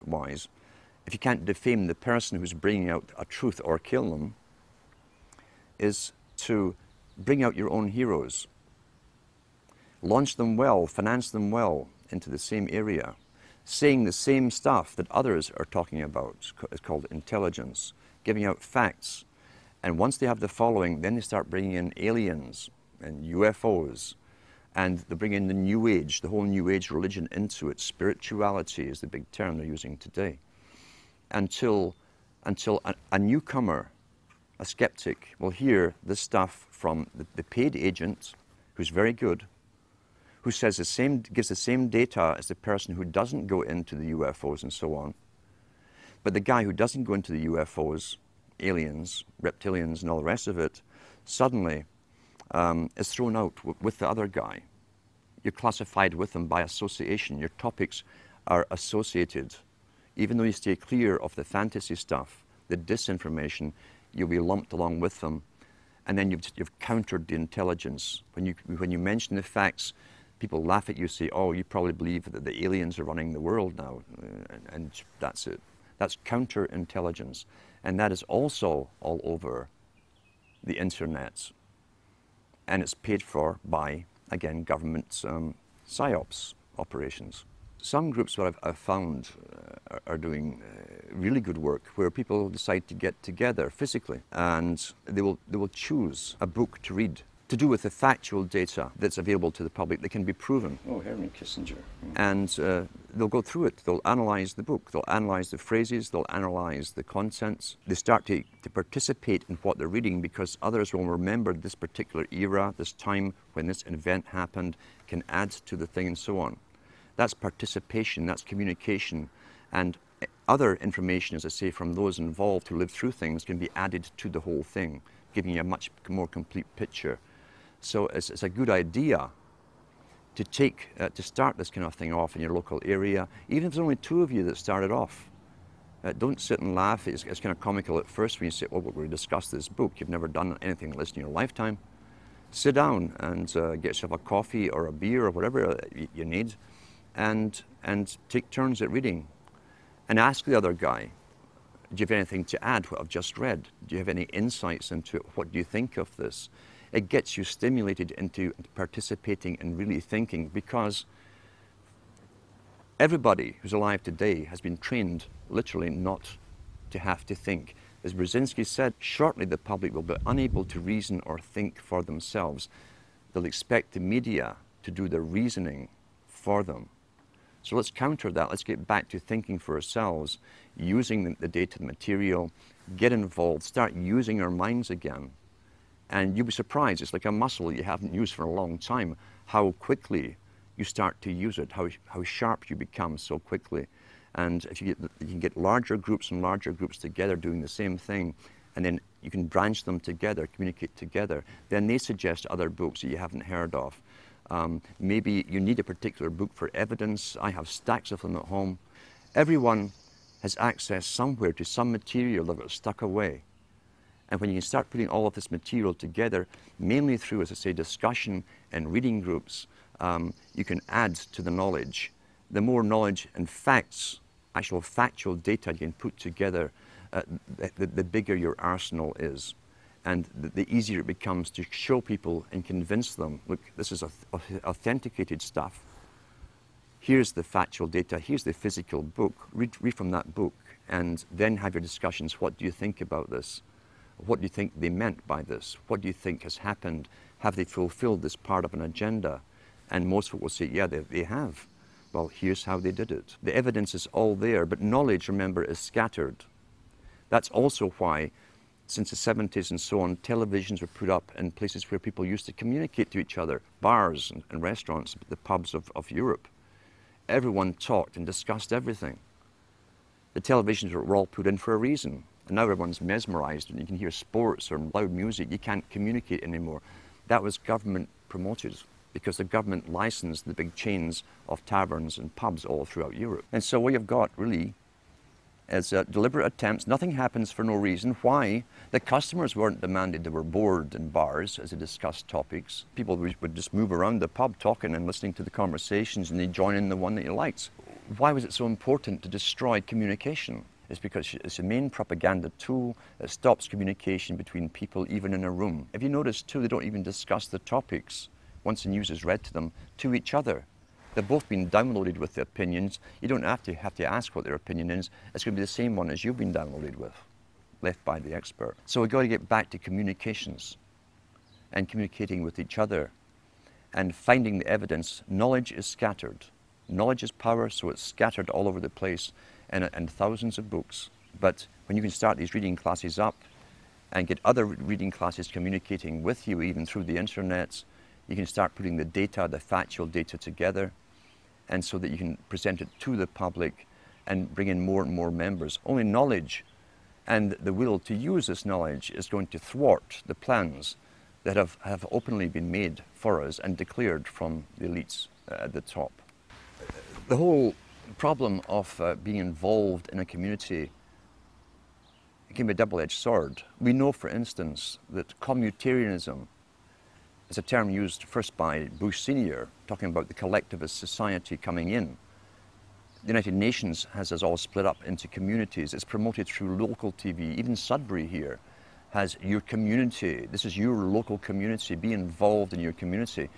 wise, if you can't defame the person who's bringing out a truth or kill them, is to bring out your own heroes. Launch them well, finance them well into the same area. Saying the same stuff that others are talking about is called intelligence. Giving out facts. And once they have the following, then they start bringing in aliens and UFOs. And they bring in the New Age, the whole New Age religion into it. Spirituality is the big term they're using today. Until a newcomer, a skeptic, will hear this stuff from the paid agent, who's very good, who says gives the same data as the person who doesn't go into the UFOs and so on. But the guy who doesn't go into the UFOs, aliens, reptilians, and all the rest of it, suddenly is thrown out with the other guy. You're classified with them by association. Your topics are associated. Even though you stay clear of the fantasy stuff, the disinformation, you'll be lumped along with them. And then you've countered the intelligence. When you mention the facts, people laugh at you, say, oh, you probably believe that the aliens are running the world now. And that's it. That's counterintelligence. And that is also all over the internet. And it's paid for by, again, government psyops operations. Some groups that I've found are doing really good work where people decide to get together physically and they will choose a book to read to do with the factual data that's available to the public that can be proven. Oh, Henry Kissinger. And they'll go through it. They'll analyze the book. They'll analyze the phrases. They'll analyze the contents. They start to participate in what they're reading because others will remember this particular era, this time when this event happened, can add to the thing and so on. That's participation, that's communication, and other information, as I say, from those involved who live through things can be added to the whole thing, giving you a much more complete picture. So it's a good idea to start this kind of thing off in your local area, even if there's only two of you that started off. Don't sit and laugh. It's kind of comical at first when you say, oh, we're going to discuss this book. You've never done anything like this in your lifetime. Sit down and get yourself a coffee or a beer or whatever you need and take turns at reading. And ask the other guy, do you have anything to add what I've just read? Do you have any insights into it? What do you think of this? It gets you stimulated into participating and really thinking, because everybody who's alive today has been trained literally not to have to think. As Brzezinski said, shortly the public will be unable to reason or think for themselves. They'll expect the media to do the reasoning for them. So let's counter that. Let's get back to thinking for ourselves, using the data, the material, get involved, start using our minds again. And you'll be surprised, it's like a muscle you haven't used for a long time, how quickly you start to use it, how sharp you become so quickly. And if you can get larger groups and larger groups together doing the same thing, and then you can branch them together, communicate together, then they suggest other books that you haven't heard of. Maybe you need a particular book for evidence. I have stacks of them at home. Everyone has access somewhere to some material that was stuck away. And when you start putting all of this material together, mainly through, as I say, discussion and reading groups, you can add to the knowledge. The more knowledge and facts, actual factual data you can put together, the bigger your arsenal is. And the easier it becomes to show people and convince them, look, this is authenticated stuff. Here's the factual data, here's the physical book. Read from that book and then have your discussions. What do you think about this? What do you think they meant by this? What do you think has happened? Have they fulfilled this part of an agenda? And most people will say, yeah, they have. Well, here's how they did it. The evidence is all there, but knowledge, remember, is scattered. That's also why, since the 70s and so on, televisions were put up in places where people used to communicate to each other, bars and restaurants, the pubs of Europe. Everyone talked and discussed everything. The televisions were all put in for a reason. And now everyone's mesmerized and you can hear sports or loud music. You can't communicate anymore. That was government promoted because the government licensed the big chains of taverns and pubs all throughout Europe. And so what you've got really is deliberate attempts. Nothing happens for no reason. Why? The customers weren't demanded. They were bored in bars as they discussed topics. People would just move around the pub talking and listening to the conversations, and they join in the one that you liked. Why was it so important to destroy communication? It's because it's the main propaganda tool that stops communication between people, even in a room. If you notice too, they don't even discuss the topics, once the news is read to them, to each other. They've both been downloaded with the opinions. You don't have to ask what their opinion is. It's going to be the same one as you've been downloaded with, left by the expert. So we've got to get back to communications and communicating with each other and finding the evidence. Knowledge is scattered. Knowledge is power, so it's scattered all over the place and thousands of books. But when you can start these reading classes up and get other reading classes communicating with you, even through the internet, you can start putting the data, the factual data together, and so that you can present it to the public and bring in more and more members. Only knowledge and the will to use this knowledge is going to thwart the plans that have openly been made for us and declared from the elites at the top. The whole problem of being involved in a community, it can be a double-edged sword. We know, for instance, that communitarianism is a term used first by Bush Sr., talking about the collectivist society coming in. The United Nations has us all split up into communities. It's promoted through local TV. Even Sudbury here has your community. This is your local community. Be involved in your community.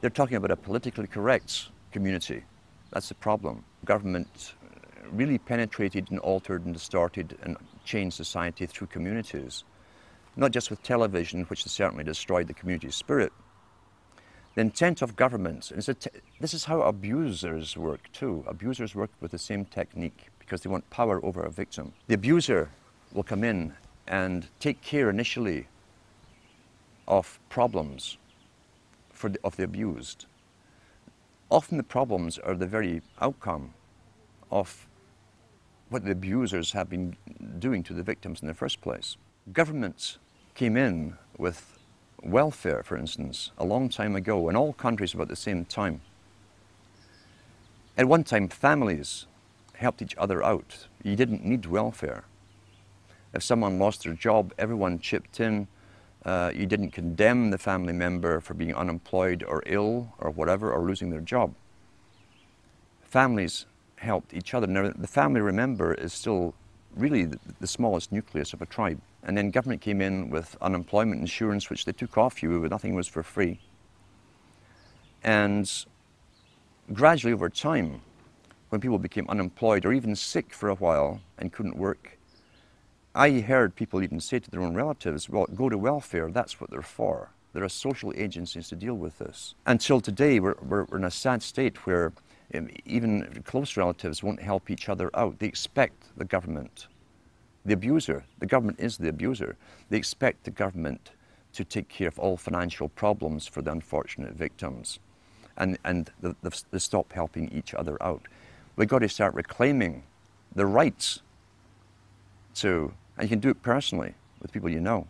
They're talking about a politically correct community. That's the problem. Government really penetrated and altered and distorted and changed society through communities. Not just with television, which has certainly destroyed the community spirit. The intent of government, this is how abusers work too. Abusers work with the same technique because they want power over a victim. The abuser will come in and take care initially of problems of the abused. Often the problems are the very outcome of what the abusers have been doing to the victims in the first place. Governments came in with welfare, for instance, a long time ago, in all countries about the same time. At one time, families helped each other out. You didn't need welfare. If someone lost their job, everyone chipped in. You didn't condemn the family member for being unemployed or ill or whatever, or losing their job. Families helped each other. Now, the family, remember, is still really the smallest nucleus of a tribe. And then government came in with unemployment insurance, which they took off you, but nothing was for free. And gradually over time, when people became unemployed or even sick for a while and couldn't work, I heard people even say to their own relatives, well, go to welfare, that's what they're for. There are social agencies to deal with this. Until today, we're in a sad state where even close relatives won't help each other out. They expect the government, the abuser, the government is the abuser. They expect the government to take care of all financial problems for the unfortunate victims. And they stop helping each other out. We've got to start reclaiming the rights to, and you can do it personally with people you know,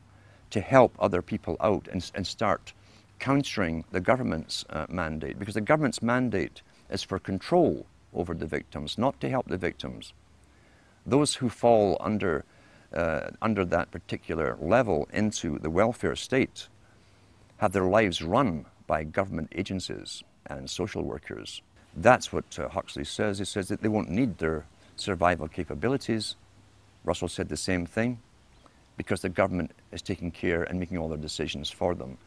to help other people out and start countering the government's mandate. Because the government's mandate is for control over the victims, not to help the victims. Those who fall under that particular level into the welfare state have their lives run by government agencies and social workers. That's what Huxley says. He says that they won't need their survival capabilities. Russell said the same thing, because the government is taking care and making all their decisions for them.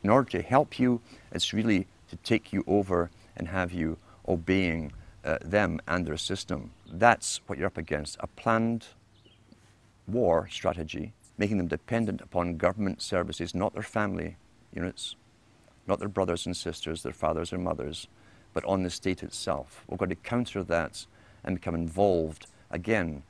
In order to help you, it's really to take you over and have you obeying them and their system. That's what you're up against, a planned war strategy, making them dependent upon government services, not their family units, not their brothers and sisters, their fathers or mothers, but on the state itself. We've got to counter that and become involved again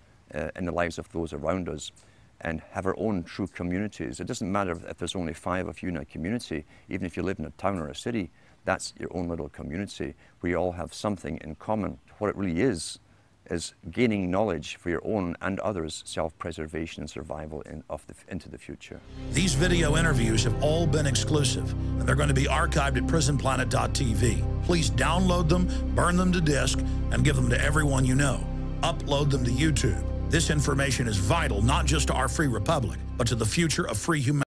in the lives of those around us and have our own true communities. It doesn't matter if there's only 5 of you in a community, even if you live in a town or a city, that's your own little community where you all have something in common. What it really is gaining knowledge for your own and others' self-preservation and survival into the future. These video interviews have all been exclusive, and they're going to be archived at prisonplanet.tv. Please download them, burn them to disk, and give them to everyone you know. Upload them to YouTube. This information is vital not just to our free republic, but to the future of free humanity.